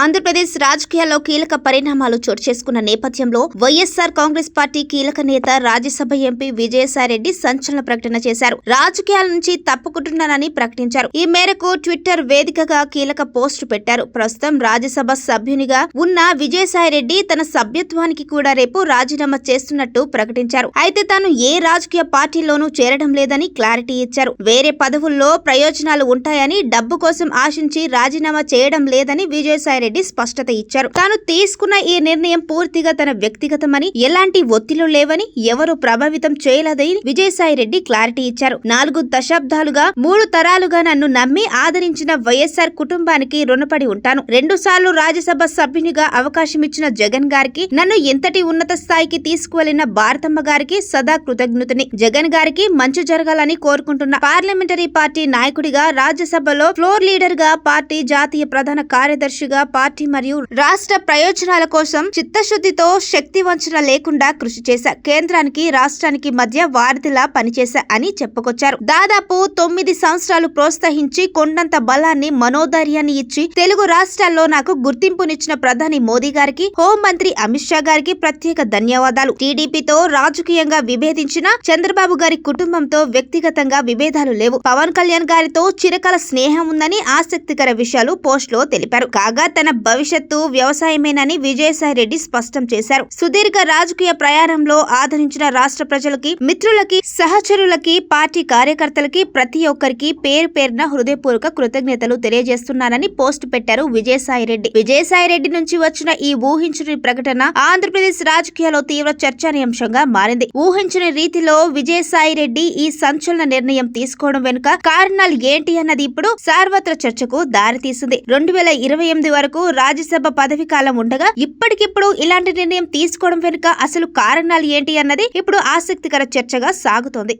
ఆంధ్రప్రదేశ్ రాజకీయాల్లో కీలక పరిణామాలు చోటు చేసుకున్న నేపథ్యంలో వైఎస్ఆర్ కాంగ్రెస్ పార్టీ కీలక నేత రాజ్యసభ ఎంపీ విజయసాయిరెడ్డి సంచలన ప్రకటన చేశారు. రాజకీయాల నుంచి తప్పుకుంటున్నానని ప్రకటించారు. ఈ మేరకు ట్విట్టర్ వేదికగా కీలక పోస్టు పెట్టారు. ప్రస్తుతం రాజ్యసభ సభ్యునిగా ఉన్న విజయసాయిరెడ్డి తన సభ్యత్వానికి కూడా రేపు రాజీనామా చేస్తున్నట్టు ప్రకటించారు. అయితే తాను ఏ రాజకీయ పార్టీలోనూ చేరడం లేదని క్లారిటీ ఇచ్చారు. వేరే పదవుల్లో ప్రయోజనాలు ఉంటాయని డబ్బు కోసం ఆశించి రాజీనామా చేయడం లేదని విజయసాయిరెడ్డి స్పష్టత ఇచ్చారు. తాను తీసుకున్న ఈ నిర్ణయం పూర్తిగా తన వ్యక్తిగతమని, ఎలాంటి ఒత్తిళ్లు లేవని, ఎవరు ప్రభావితం చేయలేదని విజయసాయిరెడ్డి క్లారిటీ ఇచ్చారు. 4 దశాబ్దాలుగా 3 తరాలుగా నన్ను నమ్మి ఆదరించిన వైఎస్ఆర్ కుటుంబానికి రుణపడి ఉంటాను. 2 సార్లు రాజ్యసభ సభ్యునిగా అవకాశం ఇచ్చిన జగన్ గారికి, నన్ను ఇంతటి ఉన్నత స్థాయికి తీసుకువెళ్లిన భారతమ్మ గారికి సదా కృతజ్ఞతని. జగన్ గారికి మంచి జరగాలని కోరుకుంటున్న పార్లమెంటరీ పార్టీ నాయకుడిగా, రాజ్యసభలో ఫ్లోర్ లీడర్ గా, పార్టీ జాతీయ ప్రధాన కార్యదర్శిగా పార్టీ మరియు రాష్ట్ర ప్రయోజనాల కోసం చిత్తశుద్ధితో శక్తి వంచన లేకుండా కృషి చేశా. కేంద్రానికి రాష్ట్రానికి మధ్య వారధిలా పనిచేశా అని చెప్పుకొచ్చారు. దాదాపు 9 సంవత్సరాలు ప్రోత్సహించి కొండంత బలాన్ని, మనోధైర్యాన్ని ఇచ్చి తెలుగు రాష్ట్రాల్లో నాకు గుర్తింపునిచ్చిన ప్రధాని మోదీ గారికి, హోంమంత్రి అమిత్ షా గారికి ప్రత్యేక ధన్యవాదాలు. టీడీపీతో రాజకీయంగా విభేదించిన చంద్రబాబు గారి కుటుంబంతో వ్యక్తిగతంగా విభేదాలు లేవు. పవన్ కళ్యాణ్ గారితో చిరకాల స్నేహం ఉందని ఆసక్తికర విషయాలు పోస్ట్ లో తెలిపారు. కాగా తన భవిష్యత్తు వ్యవసాయమేనని విజయసాయిరెడ్డి స్పష్టం చేశారు. సుదీర్ఘ రాజకీయ ప్రయాణంలో ఆదరించిన రాష్ట్ర ప్రజలకి, మిత్రులకి, సహచరులకి, పార్టీ కార్యకర్తలకి ప్రతి ఒక్కరికి పేరు పేరున హృదయపూర్వక కృతజ్ఞతలు తెలియజేస్తున్నానని పోస్ట్ పెట్టారు విజయసాయిరెడ్డి. విజయసాయిరెడ్డి నుంచి వచ్చిన ఈ ఊహించని ప్రకటన ఆంధ్రప్రదేశ్ రాజకీయాల్లో తీవ్ర చర్చనీయాంశంగా మారింది. ఊహించని రీతిలో విజయసాయిరెడ్డి ఈ సంచలన నిర్ణయం తీసుకోవడం వెనుక కారణాలు ఏంటి అన్నది ఇప్పుడు సార్వత్రిక చర్చకు దారితీసింది. 2028 వరకు రాజ్యసభ పదవి కాలం ఉండగా ఇప్పటికిప్పుడు ఇలాంటి నిర్ణయం తీసుకోవడం వెనుక అసలు కారణాలు ఏంటి అన్నది ఇప్పుడు ఆసక్తికర చర్చగా సాగుతోంది.